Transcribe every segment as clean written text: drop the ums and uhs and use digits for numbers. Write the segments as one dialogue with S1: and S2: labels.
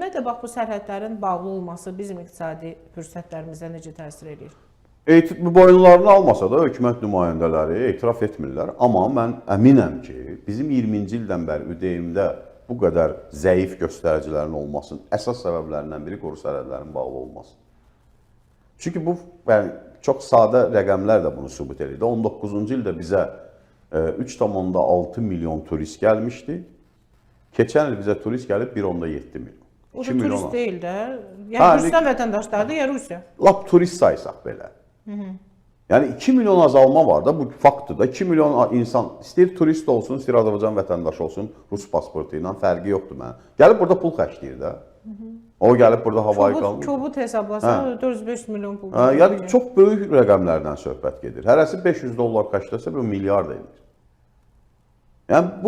S1: Ümumiyyətlə bax bu sərhədlərin bağlı olması bizim iqtisadi fürsətlərimizə necə təsir edir?
S2: Bu boyunlarını almasa da hökumət nümayəndələri etiraf etmirlər. Amma mən əminəm ki, bizim 20-ci ildən bəri ÜDM-də bu qədər zəif göstəricilərin olmasının əsas səbəblərindən biri quru sərhədlərin bağlı olması. Çünki bu çox sadə rəqəmlər də bunu sübut edir. 19-cu ildə bizə 3,6 milyon turist gəlmişdi. Keçən il bizə turist gəlib 1,7 milyon.
S1: O da turist deyil də. Ya Rusiyam vətəndaşlardır, ya Rusiya.
S2: Lap turist saysaq belə. Yəni 2 milyon azalma var da, bu faktdır da. 2 milyon insan istəyir turist olsun, istəyir Azərbaycan vətəndaşı olsun, Rus pasportu ilə fərqi yoxdur mənə. Gəlib burada pul xərcləyir də. O gəlib burada havayı qalmır.
S1: Kobud hesablasa 405 milyon pul.
S2: Yəni çox böyük rəqəmlərdən söhbət gedir. Hərəsi 500 dollar xərcləsə bu milyard edir. Yəni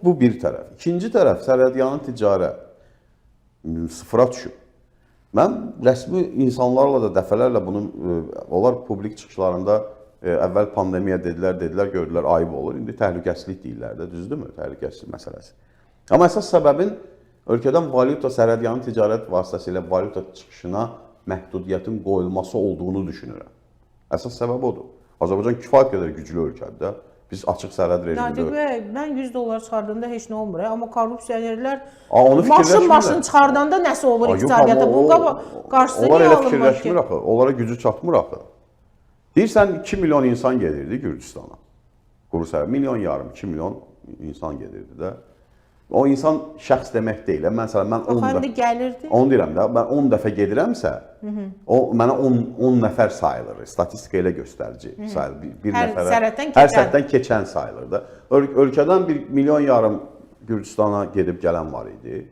S2: bu bir tərəf. İkinci tərəf sərhədyanı ticarət sıfıra düşüb. Mən rəsmi insanlarla da dəfələrlə bunu, onlar publik çıxışlarında əvvəl pandemiya dedilər, gördülər, ayıb olur. İndi təhlükəsizlik deyirlər də, düzdürmü? Təhlükəsizlik məsələsi. Amma əsas səbəbin ölkədən valyuta, sərhədyanı ticarət vasitəsilə valyuta çıxışına məhdudiyyətin qoyulması olduğunu düşünürəm. Əsas səbəb odur. Azərbaycan kifayət qədər güclü ölkədir. Biz açıq sərhəd rejimində...
S1: Natiq bəy, mən 100 dollar çıxardığında heç nə olmur. Amma korrupsiyanerlər maşın çıxardanda nəsə olur iqtisadiyyata. Bunun qarşısı niyə alınmır ki?
S2: Onlara gücü çatmır axı. Deyirsən 2 milyon insan gedirdi Gürcüstana. Quru sərhəd. Milyon yarım, 2 milyon insan gedirdi də. O insan şəxs demək deyil. Məsələn, mən 10 dəfə gəlirdi. Onu deyirəm də, mən 10 dəfə gedirəmsə, o mənə 10 nəfər sayılır. Statistika elə göstərici sayılır.
S1: Hər
S2: sərhəddən keçən sayılır da. Ölkədən 1 milyon yarım Gürcüstana gedib gələn var idi.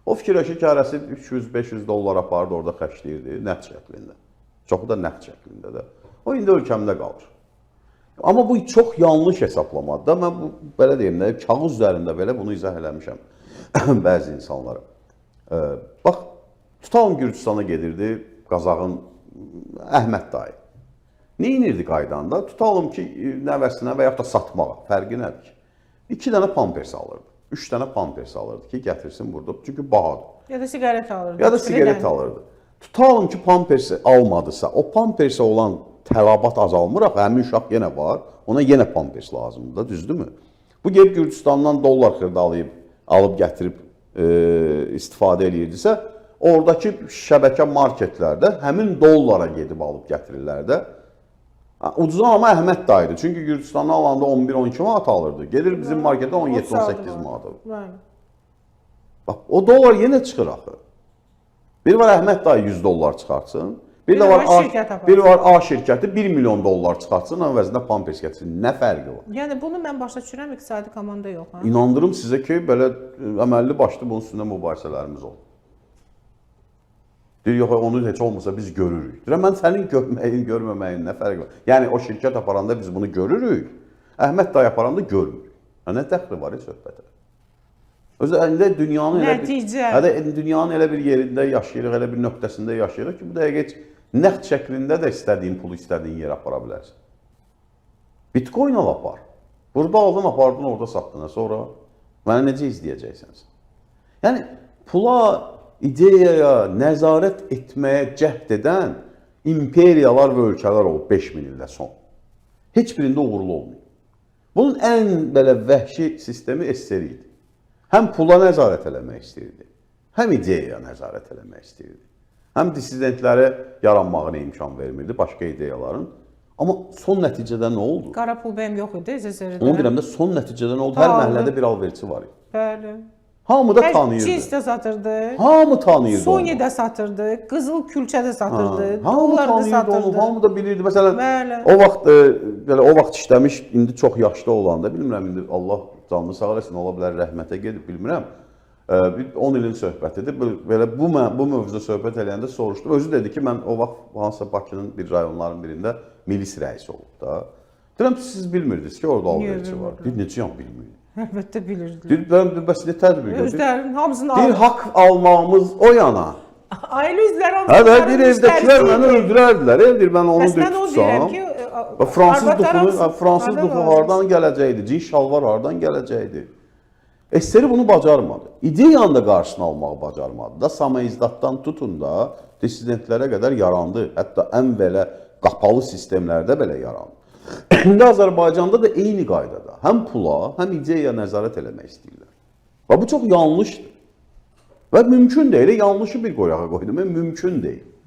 S2: O fikirləşir ki, hərəsi 300-500 dollar apardı, orada xərcləyirdi, nəqd şəklində. Çoxu da nəqd şəklində də. O indi ölkəmdə qalır. Amma bu çox yanlış hesablamadır da. Mən belə deyim də, kağız üzərində belə bunu izah eləmişəm bəzi insanlara. Bax, tutalım Gürcüstana gedirdi Qazağın Əhməd dayı. Nə inirdi qaydanda? Tutalım ki, nəvəsinə və yaxud da satmağa. Fərqi nədir ki? 2 dənə pampers alırdı. 3 dənə pampers alırdı ki, gətirsin burada. Çünki bahadır.
S1: Ya da sigaret alırdı.
S2: Ya da sigaret alırdı. Tutalım ki, pampersi almadısa, o pampersi olan tələbat azalmır, axı, həmin uşaq yenə var, ona yenə pampers lazımdır da, düzdürmü? Bu gelib Gürcüstandan dollar xırdalayıb, alıb gətirib istifadə edirdisə, oradakı şəbəkə marketlərdə həmin dollara gedib alıb gətirirlər də. Ucuzdan amma Əhməd dayıdır, çünki Gürcüstandan alanda 11-12 manat alırdı, gedir bizim marketdə 17-18 manat alır. Bax, o dollar yenə çıxır axı. Bir var Əhməd dayı 100 dollar çıxartsın, bir var A şirkəti 1 milyon dollar çıxartsın, əvəzində pampers gətirsin. Nə fərqi var?
S1: Yəni bunu mən başa düşürəm, iqtisadi komanda yox.
S2: İnandırım sizə ki, belə əməlli başlı bunun üstündə mübahisələrimiz olur. Deyir, yox, onu heç olmasa biz görürük. Deyirəm, mən sənin görməyin, görməməyin nə fərqi var? Yəni o şirkət aparanda biz bunu görürük, Əhməd dayı aparanda görmürük. Nə dəxli var söhbətə? Özəlində dünyanın elə bir yerində yaşayırıq, elə bir nöqtəsində yaşayırıq ki, bu dəqiqə heç nəqd şəklində də istədiyin pulu istədiyin yerə apara bilərsən. Bitcoin al apar. Burada aldın, apardın, orada satdın. Sonra mənə necə izləyəcəksən? Yəni, pula, ideyaya, nəzarət etməyə cəhd edən imperiyalar və ölkələr olub 5000 ildə son. Heç birində uğurlu olmuyor. Bunun ən belə vəhşi sistemi SSR idi. Həm pula nəzarət eləmək istəyirdi, həm ideyaya nəzarət eləmək istəyirdi. Həm dissidentlərə yaranmağına imkan vermirdi, başqa ideyaların. Amma son nəticədə nə oldu?
S1: Qara pul bəyəm yox idi SSR-də.
S2: Onu deyirəm də, son nəticədə nə oldu? Hər məhəllədə bir alverçi var idi.
S1: Bəli.
S2: Hamı da tanıyırdı.
S1: Cins də satırdı.
S2: Hamı tanıyırdı onu.
S1: Sony də satırdı, qızıl külçə də satırdı.
S2: Hamı tanıyırdı onu, hamı da bilirdi. Məsələn, o vaxt işləmiş, indi çox yaşlı olanda, bilmirəm, indi Allah canlı sağ eləsin, ola bilər rəhmətə gedib, bilmirəm. 10 ilin söhbətidir. Bu mövzuda söhbət eləyəndə soruşdum. Özü dedi ki, mən o vaxt hansısa Bakının bir rayonların birində milis rəisi olub da. Deyirəm, siz bilmirdiniz ki, orada alverçi var. Deyir, necə yan bilmirdiniz?
S1: Əlbəttə bilirdilər.
S2: Deyir, bəs nə tədbir gördük?
S1: Özlərinin hamısını alır.
S2: Deyir, haqq almağımız o yana.
S1: Ailə üzvləri hamısını
S2: deyir, evdəkilər məni öldürərdilər. Deyir, mən onu tutsam. Fransız duxu hardan gələcəkdi? Cins şalvar hardan gələcəkdi? SSR bunu bacarmadı. İdeyanın da qarşısını almağı bacarmadı da. Samizdatdan tutun da dissidentlərə qədər yarandı. Hətta ən belə qapalı sistemlərdə belə yarandı. İndi Azərbaycanda da eyni qaydada həm pula, həm ideyaya nəzarət eləmək istəyirlər. Və bu çox yanlışdır. Və mümkün deyil. Yanlışı bir qoyağa qoydum. Mümkün deyil.